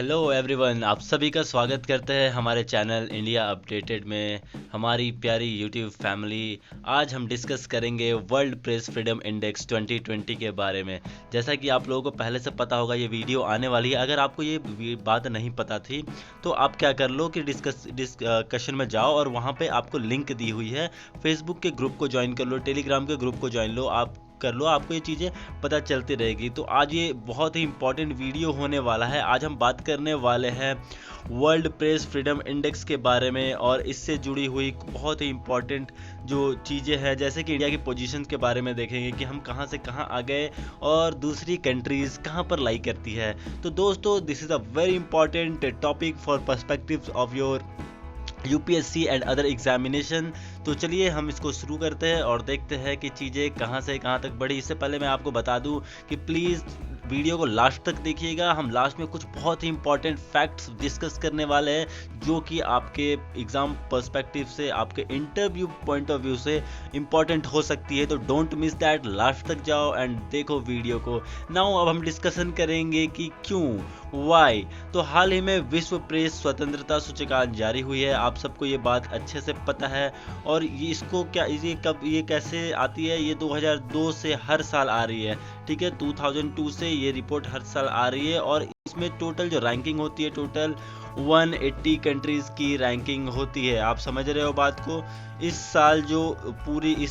Hello everyone, आप सभी का स्वागत करते हैं हमारे चैनल इंडिया अपडेटेड में। हमारी प्यारी यूट्यूब फैमिली, आज हम डिस्कस करेंगे वर्ल्ड प्रेस फ्रीडम इंडेक्स 2020 के बारे में। जैसा कि आप लोगों को पहले से पता होगा, ये वीडियो आने वाली है। अगर आपको ये बात नहीं पता थी तो आप क्या कर लो कि डिस्कशन में जाओ और वहाँ पे आपको लिंक दी हुई है। फेसबुक के ग्रुप को ज्वाइन कर लो, टेलीग्राम के ग्रुप को ज्वाइन लो, आपको ये चीज़ें पता चलती रहेगी। तो आज ये बहुत ही इंपॉर्टेंट वीडियो होने वाला है। आज हम बात करने वाले हैं वर्ल्ड प्रेस फ्रीडम इंडेक्स के बारे में और इससे जुड़ी हुई बहुत ही इंपॉर्टेंट जो चीज़ें हैं, जैसे कि इंडिया की पोजीशन के बारे में देखेंगे कि हम कहाँ से कहाँ आ गए और दूसरी कंट्रीज़ कहाँ पर लाई करती है। तो दोस्तों, this is a very important topic for perspectives of your UPSC and other examination. तो चलिए हम इसको शुरू करते हैं और देखते हैं कि चीज़ें कहाँ से कहाँ तक बढ़ी। इससे पहले मैं आपको बता दूं कि प्लीज़ वीडियो को लास्ट तक देखिएगा। हम लास्ट में कुछ बहुत ही इंपॉर्टेंट फैक्ट्स डिस्कस करने वाले हैं जो कि आपके एग्ज़ाम पर्सपेक्टिव से, आपके इंटरव्यू पॉइंट ऑफ व्यू से इंपॉर्टेंट हो सकती है। तो डोंट मिस दैट, लास्ट तक जाओ एंड देखो वीडियो को। नाउ अब हम डिस्कशन करेंगे कि क्यों, वाई। तो हाल ही में विश्व प्रेस स्वतंत्रता सूचकांक जारी हुई है। आप सबको ये बात अच्छे से पता है। और ये इसको क्या, ये कैसे आती है? ये 2002 से हर साल आ रही है, ठीक है। 2002 से ये रिपोर्ट हर साल आ रही है और इसमें टोटल जो रैंकिंग होती है, टोटल 180 कंट्रीज की रैंकिंग होती है। आप समझ रहे हो बात को। इस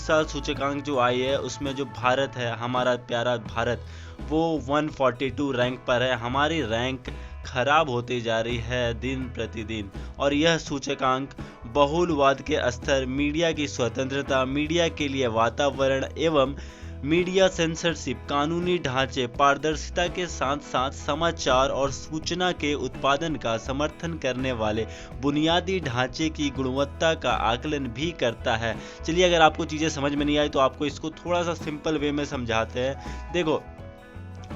साल सूचकांक जो आई है उसमें जो भारत है, हमारा प्यारा भारत, वो 142 रैंक पर है। हमारी रैंक खराब होती जा रही है दिन प्रतिदिन। और यह सूचकांक बहुलवाद के स्तर, मीडिया की स्वतंत्रता, मीडिया के लिए वातावरण एवं मीडिया सेंसरशिप, कानूनी ढांचे, पारदर्शिता के साथ साथ समाचार और सूचना के उत्पादन का समर्थन करने वाले बुनियादी ढांचे की गुणवत्ता का आकलन भी करता है। चलिए, अगर आपको चीज़ें समझ में नहीं आई तो आपको इसको थोड़ा सा सिंपल वे में समझाते हैं। देखो,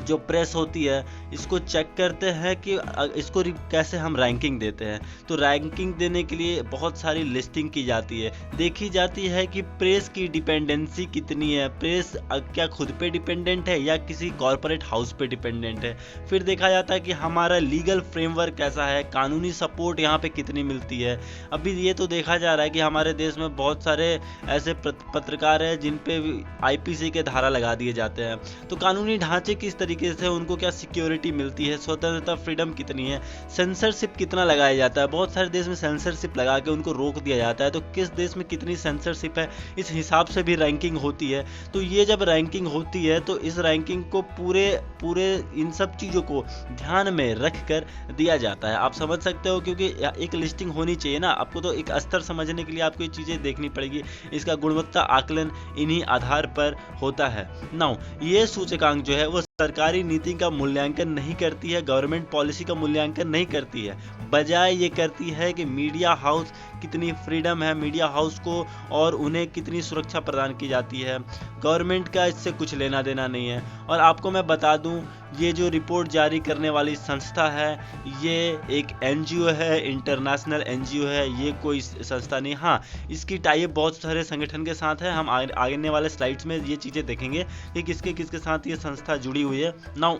जो प्रेस होती है इसको चेक करते हैं कि इसको कैसे हम रैंकिंग देते हैं। तो रैंकिंग देने के लिए बहुत सारी लिस्टिंग की जाती है, देखी जाती है कि प्रेस की डिपेंडेंसी कितनी है, प्रेस क्या खुद पे डिपेंडेंट है या किसी कॉरपोरेट हाउस पे डिपेंडेंट है। फिर देखा जाता है कि हमारा लीगल फ्रेमवर्क कैसा है, कानूनी सपोर्ट यहाँ पे कितनी मिलती है। अभी ये तो देखा जा रहा है कि हमारे देश में बहुत सारे ऐसे पत्रकार हैं जिन पे आईपीसी के धारा लगा दिए जाते हैं। तो कानूनी ढांचे किस तरीके से, उनको क्या सिक्योरिटी मिलती है, स्वतंत्रता फ्रीडम कितनी है, सेंसरशिप कितना लगाया जाता है। बहुत सारे देश में सेंसरशिप लगा के उनको रोक दिया जाता है। तो किस देश में कितनी सेंसरशिप है, इस हिसाब से भी रैंकिंग होती है। तो ये जब रैंकिंग होती है तो इस रैंकिंग को पूरे इन सब चीज़ों को ध्यान में रख कर दिया जाता है। आप समझ सकते हो, क्योंकि एक लिस्टिंग होनी चाहिए ना। आपको तो एक स्तर समझने के लिए आपको ये चीज़ें देखनी पड़ेगी। इसका गुणवत्ता आकलन इन्हीं आधार पर होता है। नाउ, ये सूचकांक जो है वो सरकारी नीति का मूल्यांकन नहीं करती है, गवर्नमेंट पॉलिसी का मूल्यांकन नहीं करती है। बजाय ये करती है कि मीडिया हाउस कितनी फ्रीडम है मीडिया हाउस को और उन्हें कितनी सुरक्षा प्रदान की जाती है। गवर्नमेंट का इससे कुछ लेना देना नहीं है। और आपको मैं बता दूं, ये जो रिपोर्ट जारी करने वाली संस्था है, ये एक एनजीओ है, इंटरनेशनल एनजीओ है, ये कोई संस्था नहीं। हाँ, इसकी टाइप बहुत सारे संगठन के साथ है। हम आने वाले स्लाइड्स में ये चीज़ें देखेंगे कि किसके किसके साथ ये संस्था जुड़ी हुई है। नाउ,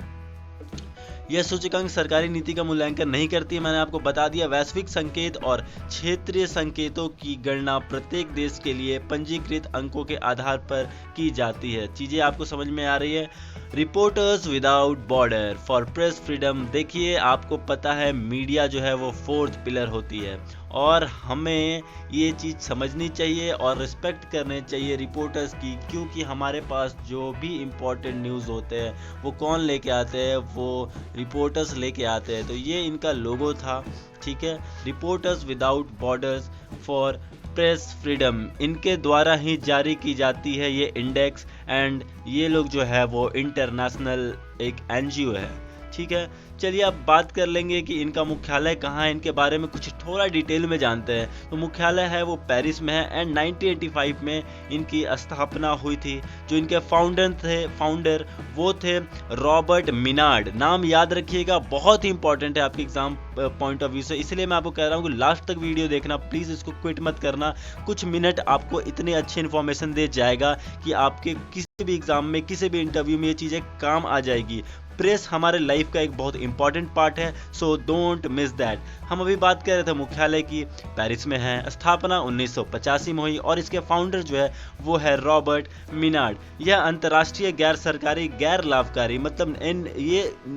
यह सूचकांक सरकारी नीति का मूल्यांकन नहीं करती है, मैंने आपको बता दिया। वैश्विक संकेत और क्षेत्रीय संकेतों की गणना प्रत्येक देश के लिए पंजीकृत अंकों के आधार पर की जाती है। चीज़ें आपको समझ में आ रही है। Reporters without border for press freedom. देखिए, आपको पता है मीडिया जो है वो फोर्थ पिलर होती है और हमें ये चीज़ समझनी चाहिए और रिस्पेक्ट करने चाहिए रिपोर्टर्स की, क्योंकि हमारे पास जो भी इम्पोर्टेंट न्यूज़ होते हैं वो कौन लेके आते हैं, वो रिपोर्टर्स लेके आते हैं। तो ये इनका लोगो था, ठीक है। Reporters without borders for press freedom, इनके द्वारा ही जारी की जाती है ये इंडेक्स। एंड ये लोग जो है वो इंटरनेशनल एक एनजीओ है, ठीक है। चलिए अब बात कर लेंगे कि इनका मुख्यालय कहाँ है, इनके बारे में कुछ थोड़ा डिटेल में जानते हैं। तो मुख्यालय है वो पेरिस में है एंड 1985 में इनकी स्थापना हुई थी। जो इनके फाउंडर वो थे रॉबर्ट मिनार्ड। नाम याद रखिएगा, बहुत ही इंपॉर्टेंट है आपके एग्जाम पॉइंट ऑफ व्यू से, इसलिए मैं आपको कह रहा हूँ कि लास्ट तक वीडियो देखना, प्लीज़ इसको क्विट मत करना। कुछ मिनट आपको इतनी अच्छी इन्फॉर्मेशन दे जाएगा कि आपके किसी भी एग्जाम में, किसी भी इंटरव्यू में ये चीज़ें काम आ जाएगी। प्रेस हमारे लाइफ का एक बहुत इंपॉर्टेंट पार्ट है, सो डोंट मिस दैट। हम अभी बात कर रहे थे मुख्यालय की, पेरिस में है, स्थापना 1985 में हुई और इसके फाउंडर जो है वो है रॉबर्ट मिनार्ड। यह अंतर्राष्ट्रीय गैर सरकारी गैर लाभकारी मतलब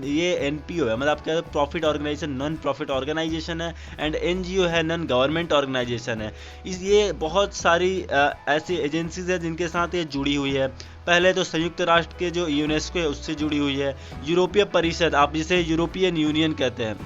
ये एनपीओ है, मतलब आपका profit organisation, non profit organisation है, एंड एनजीओ है, नॉन गवर्नमेंट ऑर्गेनाइजेशन है। ये बहुत सारी ऐसी एजेंसीज है जिनके साथ ये जुड़ी हुई है। पहले तो संयुक्त राष्ट्र के जो यूनेस्को है उससे जुड़ी हुई है, यूरोपीय परिषद, आप जिसे यूरोपियन यूनियन कहते हैं।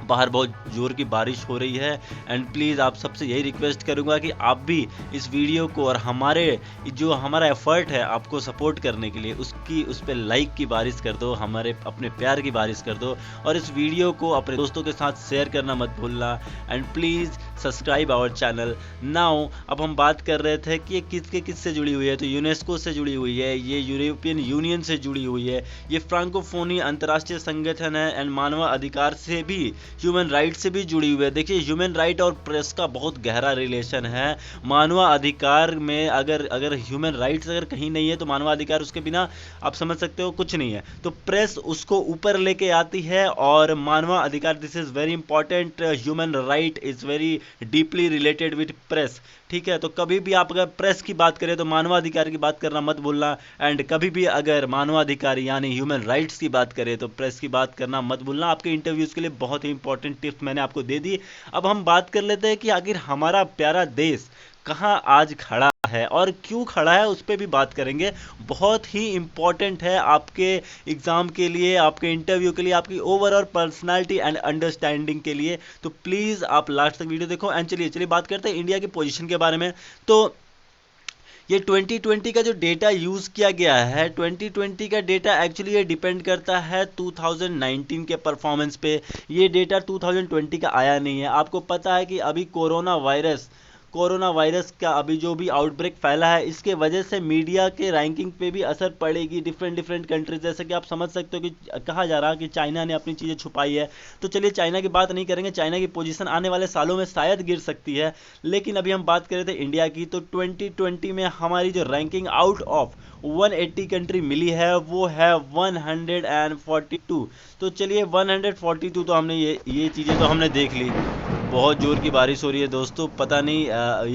बाहर बहुत जोर की बारिश हो रही है एंड प्लीज़ आप सबसे यही रिक्वेस्ट करूंगा कि आप भी इस वीडियो को और हमारे जो हमारा एफर्ट है आपको सपोर्ट करने के लिए उस पर लाइक की बारिश कर दो, हमारे अपने प्यार की बारिश कर दो, और इस वीडियो को अपने दोस्तों के साथ शेयर करना मत भूलना, and please subscribe our channel now. अब हम बात कर रहे थे कि ये किससे जुड़ी हुई है, तो यूनेस्को से जुड़ी हुई है, ये यूरोपियन यूनियन से जुड़ी हुई है, ये फ्रांकोफोनी अंतर्राष्ट्रीय संगठन है, एंड मानव अधिकार से भी, ह्यूमन राइट से भी जुड़ी हुई है। देखिए ह्यूमन राइट और प्रेस का बहुत गहरा रिलेशन है। मानव अधिकार में अगर ह्यूमन राइट्स अगर कहीं नहीं है तो मानव अधिकार उसके बिना आप समझ सकते हो कुछ नहीं है। तो प्रेस उसको ऊपर लेके आती है, और मानव अधिकार, this is very important, human right is very deeply related with press. ठीक है, तो कभी भी आप अगर प्रेस की बात करें तो मानवाधिकार की बात करना मत भूलना, एंड कभी भी अगर मानवाधिकार यानी ह्यूमन राइट्स की बात करें तो प्रेस की बात करना मत भूलना। आपके इंटरव्यूज के लिए बहुत ही इंपॉर्टेंट टिप्स मैंने आपको दे दी। अब हम बात कर लेते हैं कि आखिर हमारा प्यारा देश कहाँ आज खड़ा है और क्यों खड़ा है, उस पर भी बात करेंगे। बहुत ही इंपॉर्टेंट है आपके एग्जाम के लिए, आपके इंटरव्यू के लिए, आपकी ओवरऑल पर्सनालिटी एंड अंडरस्टैंडिंग के लिए। तो प्लीज़ आप लास्ट तक वीडियो देखो। एंड चलिए बात करते हैं इंडिया की पोजीशन के बारे में। तो ये 2020 का जो डेटा यूज़ किया गया है, 2020 का डेटा एक्चुअली ये डिपेंड करता है 2019 के परफॉर्मेंस पे। ये डेटा 2020 का आया नहीं है। आपको पता है कि अभी कोरोना वायरस का अभी जो भी आउटब्रेक फैला है, इसके वजह से मीडिया के रैंकिंग पे भी असर पड़ेगी डिफरेंट कंट्रीज। जैसे कि आप समझ सकते हो कि कहा जा रहा है कि चाइना ने अपनी चीज़ें छुपाई है, तो चलिए चाइना की बात नहीं करेंगे, चाइना की पोजीशन आने वाले सालों में शायद गिर सकती है। लेकिन अभी हम बात कर रहे थे इंडिया की, तो 2020 में हमारी जो रैंकिंग आउट ऑफ 180 कंट्री मिली है वो है 142। तो चलिए 142, तो हमने ये चीज़ें तो हमने देख ली। बहुत जोर की बारिश हो रही है दोस्तों, पता नहीं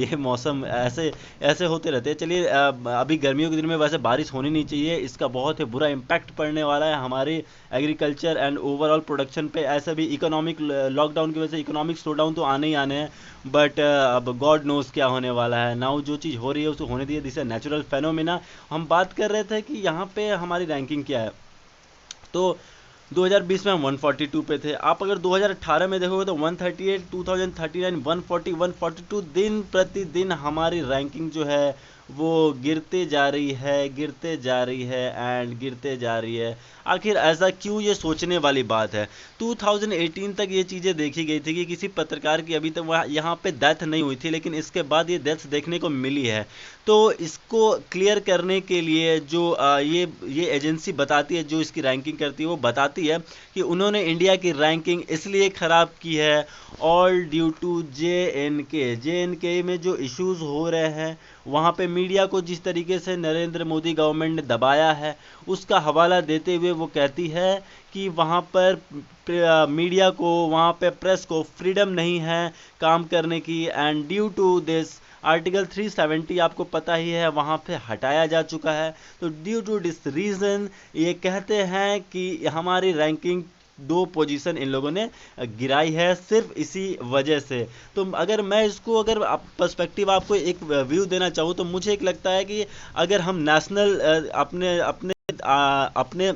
ये मौसम ऐसे होते रहते हैं। चलिए अभी गर्मियों के दिन में वैसे बारिश होनी नहीं चाहिए, इसका बहुत ही बुरा इम्पैक्ट पड़ने वाला है हमारे एग्रीकल्चर एंड ओवरऑल प्रोडक्शन पे। ऐसा भी इकोनॉमिक लॉकडाउन की वजह से इकोनॉमिक स्लो डाउन तो आने ही आने हैं, बट अब गॉड नोज क्या होने वाला है। नाउ जो चीज़ हो रही है उसको होने दिए, दिस नेचुरल फेनोमेना। हम बात कर रहे थे कि यहाँ पे हमारी रैंकिंग क्या है। तो 2020 में हम 142 पे थे। आप अगर 2018 में देखोगे तो 138, 2039, 140, 142, दिन प्रतिदिन हमारी रैंकिंग जो है वो गिरते जा रही है एंड गिरते जा रही है। आखिर ऐसा क्यों, ये सोचने वाली बात है। 2018 तक ये चीज़ें देखी गई थी कि किसी पत्रकार की अभी तक वहाँ यहाँ पे डेथ नहीं हुई थी, लेकिन इसके बाद ये डेथ्स देखने को मिली है। तो इसको क्लियर करने के लिए जो ये एजेंसी बताती है, जो इसकी रैंकिंग करती है, वो बताती है कि उन्होंने इंडिया की रैंकिंग इसलिए ख़राब की है ऑल ड्यू टू जे.एन.के में जो इश्यूज़ हो रहे हैं, वहाँ पे मीडिया को जिस तरीके से नरेंद्र मोदी गवर्नमेंट ने दबाया है, उसका हवाला देते हुए वो कहती है कि वहाँ पर मीडिया को, वहाँ पे प्रेस को फ्रीडम नहीं है काम करने की, and due to this article 370 आपको पता ही है वहाँ पे हटाया जा चुका है। तो ड्यू टू दिस रीज़न ये कहते हैं कि हमारी रैंकिंग 2 पोजीशन इन लोगों ने गिराई है सिर्फ इसी वजह से। तो अगर मैं इसको अगर पर्सपेक्टिव आपको एक व्यू देना चाहूँ तो मुझे एक लगता है कि अगर हम नेशनल अपने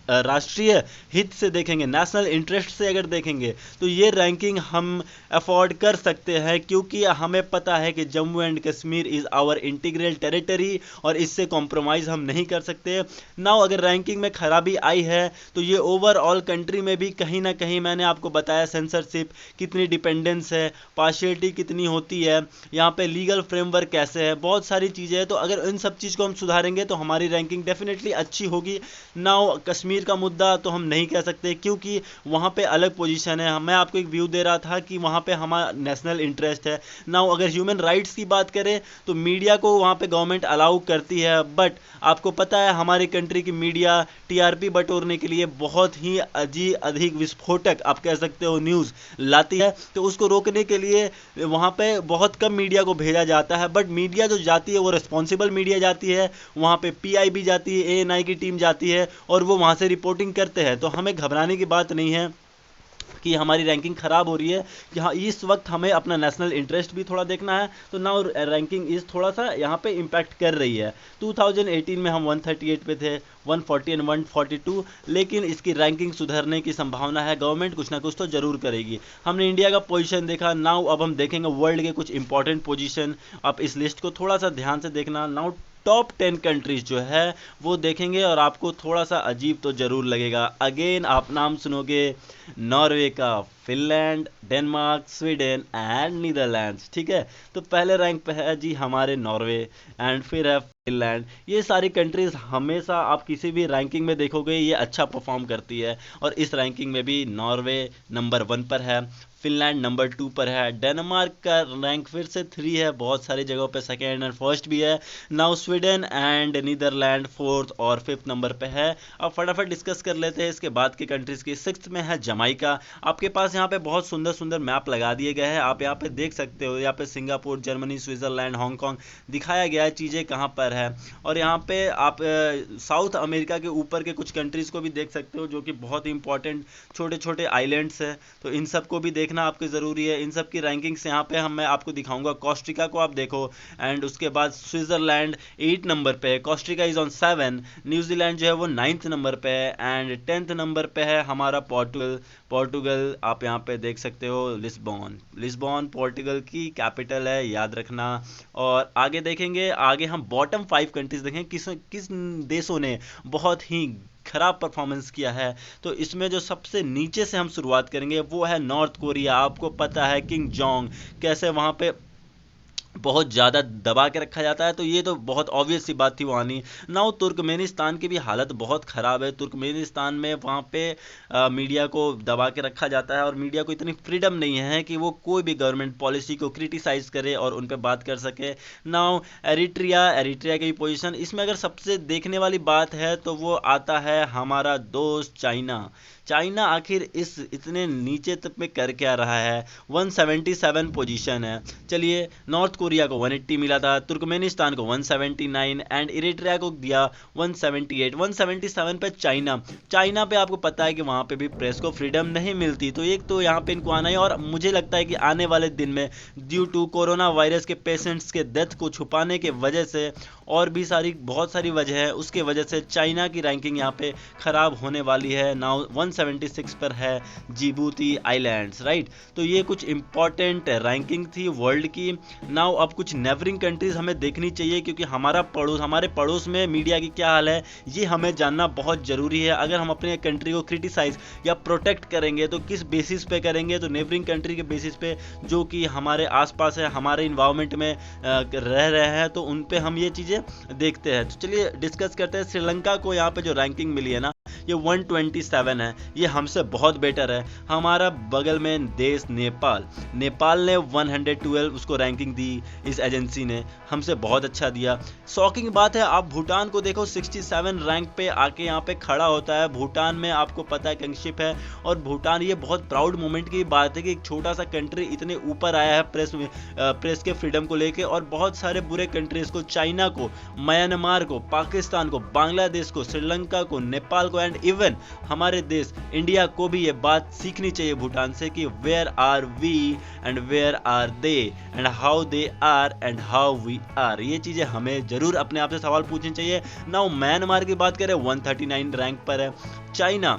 राष्ट्रीय हित से देखेंगे, नेशनल इंटरेस्ट से अगर देखेंगे, तो ये रैंकिंग हम अफोर्ड कर सकते हैं, क्योंकि हमें पता है कि Jammu and Kashmir is our integral territory और इससे कॉम्प्रोमाइज़ हम नहीं कर सकते। नाउ अगर रैंकिंग में खराबी आई है तो ये ओवरऑल कंट्री में भी कहीं ना कहीं, मैंने आपको बताया सेंसरशिप कितनी डिपेंडेंस है, पार्शियलिटी कितनी होती है, यहाँ पे लीगल फ्रेमवर्क कैसे है, बहुत सारी चीज़ें हैं। तो अगर इन सब चीज़ को हम सुधारेंगे तो हमारी रैंकिंग डेफिनेटली अच्छी होगी। नाउ कश्मीर कश्मीर का मुद्दा तो हम नहीं कह सकते क्योंकि वहाँ पे अलग पोजीशन है। मैं आपको एक व्यू दे रहा था कि वहाँ पे हमारा नेशनल इंटरेस्ट है। नाउ अगर ह्यूमन राइट्स की बात करें तो मीडिया को वहाँ पे गवर्नमेंट अलाउ करती है, बट आपको पता है हमारी कंट्री की मीडिया टीआरपी बटोरने के लिए बहुत ही अधिक विस्फोटक आप कह सकते हो न्यूज़ लाती है, तो उसको रोकने के लिए वहाँ पे बहुत कम मीडिया को भेजा जाता है। बट मीडिया जो जाती है वो रिस्पॉन्सिबल मीडिया जाती है, वहाँ पे पीआईबी जाती है, एएनआई की टीम जाती है और वो वहाँ से रिपोर्टिंग करते हैं। तो हमें घबराने की बात नहीं है कि हमारी रैंकिंग ख़राब हो रही है, कि हाँ इस वक्त हमें अपना नेशनल इंटरेस्ट भी थोड़ा देखना है। तो नाउ रैंकिंग इस थोड़ा सा यहाँ पे इम्पैक्ट कर रही है। 2018 में हम 138 पे थे, 140 एंड 142, लेकिन इसकी रैंकिंग सुधरने की संभावना है। गवर्नमेंट कुछ ना कुछ तो ज़रूर करेगी। हमने इंडिया का पोजीशन देखा, नाउ अब हम देखेंगे वर्ल्ड के कुछ इंपॉर्टेंट पोजीशन। आप इस लिस्ट को थोड़ा सा ध्यान से देखना। नाउ टॉप 10 कंट्रीज जो है वो देखेंगे और आपको थोड़ा सा अजीब तो ज़रूर लगेगा। अगेन आप नाम सुनोगे नॉर्वे का, Finland, Denmark, Sweden and Netherlands, ठीक है। तो पहले रैंक पे है जी हमारे नॉर्वे एंड फिर है फिनलैंड। ये सारी कंट्रीज हमेशा आप किसी भी रैंकिंग में देखोगे ये अच्छा परफॉर्म करती है, और इस रैंकिंग में भी नॉर्वे नंबर 1 पर है, फिनलैंड नंबर 2 पर है, डेनमार्क का रैंक फिर से 3 है, बहुत सारी जगहों पे सेकेंड एंड फर्स्ट भी है। Now Sweden and Netherlands 4th और 5th नंबर पे है। अब फटाफट डिस्कस कर लेते हैं इसके बाद की कंट्रीज की। 6th में है जमाइका। आपके पास यहाँ पे बहुत सुंदर सुंदर मैप लगा दिए गए हैं, आप यहाँ पे देख सकते हो। यहाँ पे सिंगापुर, जर्मनी, स्विट्जरलैंड, हांगकांग दिखाया गया है चीज़ें कहाँ पर है। और यहाँ पे आप साउथ अमेरिका के ऊपर के कुछ कंट्रीज़ को भी देख सकते हो जो कि बहुत ही इंपॉर्टेंट छोटे छोटे आइलैंड्स हैं, तो इन सब को भी देखना आपको ज़रूरी है। इन सब की रैंकिंग्स यहाँ पे मैं आपको दिखाऊंगा। कोस्टारिका को आप देखो, एंड उसके बाद स्विट्जरलैंड 8 नंबर पे है, कोस्टारिका इज़ ऑन 7, न्यूजीलैंड जो है वो 9th नंबर पे है, एंड 10th नंबर पे है हमारा पोर्टुगल आप यहाँ पे देख सकते हो। लिस्बॉन पोर्टुगल की कैपिटल है, याद रखना। और आगे देखेंगे, आगे हम बॉटम 5 कंट्रीज देखें किस देशों ने बहुत ही खराब परफॉर्मेंस किया है। तो इसमें जो सबसे नीचे से हम शुरुआत करेंगे वो है नॉर्थ कोरिया। आपको पता है किंग जोंग कैसे वहाँ पे बहुत ज़्यादा दबा के रखा जाता है, तो ये तो बहुत ऑब्वियस सी बात थी वहाँ नहीं। नाउ तुर्कमेनिस्तान की भी हालत बहुत ख़राब है। तुर्कमेनिस्तान में वहाँ पे मीडिया को दबा के रखा जाता है और मीडिया को इतनी फ्रीडम नहीं है कि वो कोई भी गवर्नमेंट पॉलिसी को क्रिटिसाइज़ करे और उन पर बात कर सके। नाउ एरिट्रिया की भी पोजीशन, इसमें अगर सबसे देखने वाली बात है तो वो आता है हमारा दोस्त चाइना आखिर इस इतने नीचे तक में कर क्या रहा है। 177 पोजीशन है। चलिए, नॉर्थ कोरिया को 180 मिला था, तुर्कमेनिस्तान को 179 एंड इरिट्रिया को दिया 178। 177 पे चाइना पे आपको पता है कि वहाँ पे भी प्रेस को फ्रीडम नहीं मिलती, तो एक तो यहाँ पे इनको आना है। और मुझे लगता है कि आने वाले दिन में ड्यू टू कोरोना वायरस के पेशेंट्स के डेथ को छुपाने के वजह से और भी बहुत सारी वजह है, उसके वजह से चाइना की रैंकिंग यहाँ पे ख़राब होने वाली है। नाउ 176 पर है जिबूती आइलैंड्स, राइट। तो ये कुछ इंपॉर्टेंट रैंकिंग थी वर्ल्ड की। नाउ अब कुछ नेबरिंग कंट्रीज हमें देखनी चाहिए, क्योंकि हमारे पड़ोस में मीडिया की क्या हाल है ये हमें जानना बहुत ज़रूरी है। अगर हम अपने कंट्री को क्रिटिसाइज या प्रोटेक्ट करेंगे तो किस बेसिस पे करेंगे, तो नेबरिंग कंट्री के बेसिस पे जो कि हमारे आसपास है, हमारे इन्वायरमेंट में रह रहे हैं, तो उन पे हम ये चीज़ें देखते हैं। तो चलिए डिस्कस करते हैं। श्रीलंका को यहाँ पे जो रैंकिंग मिली है ना, ये 127 है, ये हमसे बहुत बेटर है। हमारा बगल में देश नेपाल ने 112 उसको रैंकिंग दी, इस एजेंसी ने हमसे बहुत अच्छा दिया। शॉकिंग बात है, आप भूटान को देखो 67 रैंक पे आके यहाँ पे खड़ा होता है। भूटान में आपको पता है किंगशिप है, और भूटान, ये बहुत प्राउड मोमेंट की बात है कि एक छोटा सा कंट्री इतने ऊपर आया है प्रेस के फ्रीडम को लेके। और बहुत सारे बुरे कंट्रीज को, चाइना को, म्यांमार को, पाकिस्तान को, बांग्लादेश को, श्रीलंका को, नेपाल को एंड इवन हमारे देश इंडिया को भी ये बात सीखनी चाहिए भूटान से कि where are we and where are they and how they are and how we are. ये चीज़ें हमें जरूर अपने आप से सवाल पूछने चाहिए। नाउ म्यांमार की बात करें 139 रैंक पर है। चाइना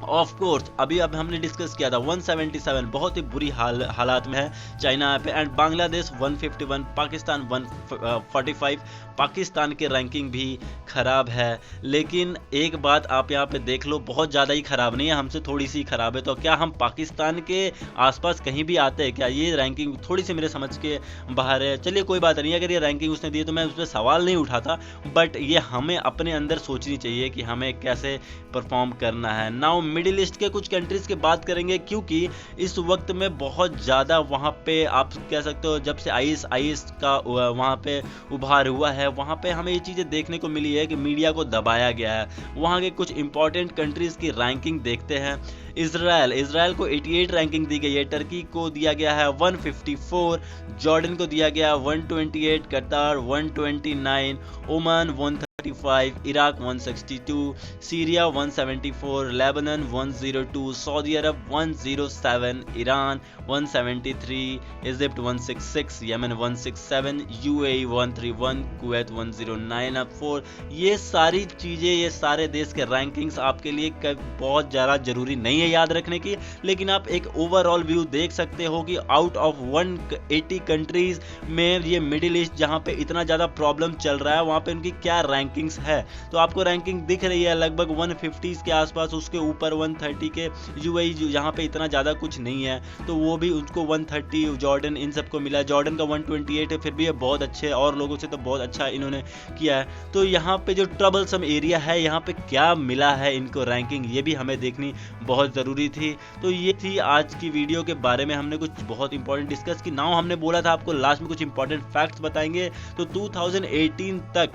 ऑफ कोर्स अभी अब हमने डिस्कस किया था 177 बहुत ही बुरी हालात में है चाइना पे, एंड बांग्लादेश 151, पाकिस्तान 145। पाकिस्तान की रैंकिंग भी खराब है, लेकिन एक बात आप यहाँ पे देख लो, बहुत ज़्यादा ही खराब नहीं है, हमसे थोड़ी सी खराब है। तो क्या हम पाकिस्तान के आसपास कहीं भी आते हैं क्या? ये रैंकिंग थोड़ी सी मेरे समझ के बाहर है। चलिए कोई बात नहीं, अगर ये रैंकिंग उसने दी है तो मैं उस पर सवाल नहीं उठाता, बट ये हमें अपने अंदर सोचनी चाहिए कि हमें कैसे परफॉर्म करना है। नाउ मिडिल ईस्ट के कुछ कंट्रीज की बात करेंगे, क्योंकि इस वक्त में बहुत ज़्यादा वहाँ पे आप कह सकते हो जब से आईएस का वहाँ पे उभार हुआ है, वहाँ पे हमें ये चीज़ें देखने को मिली है कि मीडिया को दबाया गया है। वहाँ के कुछ इंपॉर्टेंट कंट्रीज की रैंकिंग देखते हैं। इजराइल को 88 रैंकिंग दी गई है, टर्की को दिया गया है 154, जॉर्डन को दिया गया 128, Qatar 129, Oman 135, Iraq 162, Syria 174, Lebanon 102, Saudi Arab 107, Iran 173, Egypt 166, Yemen 167, UAE 131, Kuwait 109। ये सारी चीज़ें, ये सारे देश के रैंकिंग्स आपके लिए बहुत ज़्यादा ज़रूरी नहीं है याद रखने की, लेकिन आप एक ओवरऑल व्यू देख सकते हो कि आउट ऑफ 180 कंट्रीज में ये मिडिल ईस्ट जहाँ पे इतना ज़्यादा प्रॉब्लम चल रहा है, वहाँ पे उनकी क्या रैंकिंग्स है। तो आपको रैंकिंग दिख रही है लगभग 150 के आसपास, उसके ऊपर 130 के यूएई जहाँ पे इतना ज़्यादा कुछ नहीं है, तो वो भी उसको 130, जॉर्डन इन सबको मिला। जॉर्डन का 128 है, फिर भी ये बहुत अच्छे और लोगों से तो बहुत अच्छा इन्होंने किया है। तो यहाँ पे जो ट्रबलसम एरिया है, यहाँ पे क्या मिला है इनको रैंकिंग, ये भी हमें देखनी बहुत ज़रूरी थी। तो ये थी आज की वीडियो के बारे में, हमने कुछ बहुत इंपॉर्टेंट डिस्कस की। नाउ हमने बोला था आपको लास्ट में कुछ इंपॉर्टेंट फैक्ट्स बताएंगे। तो 2018 तक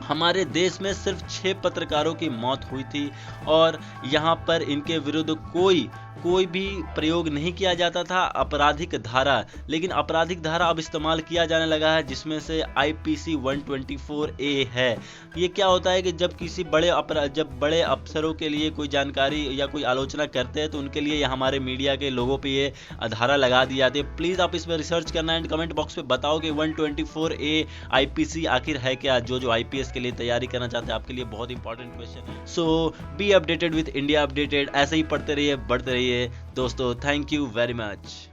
हमारे देश में सिर्फ 6 पत्रकारों की मौत हुई थी, और यहाँ पर इनके विरुद्ध कोई भी प्रयोग नहीं किया जाता था आपराधिक धारा, लेकिन आपराधिक धारा अब इस्तेमाल किया जाने लगा है, जिसमें से आईपीसी 124A है। ये क्या होता है कि जब किसी जब बड़े अफसरों के लिए कोई जानकारी या कोई आलोचना करते हैं, तो उनके लिए हमारे मीडिया के लोगों पे ये धारा लगा दी जाती है। प्लीज़ आप इस पर रिसर्च करना एंड कमेंट बॉक्स पे बताओ कि 124A आईपीसी आखिर है क्या। जो आईपीएस के लिए तैयारी करना चाहते हैं, आपके लिए बहुत इंपॉर्टेंट क्वेश्चन है। So be updated with India updated, ऐसे ही पढ़ते रहिए, बढ़ते रहिए दोस्तों। Thank you very much.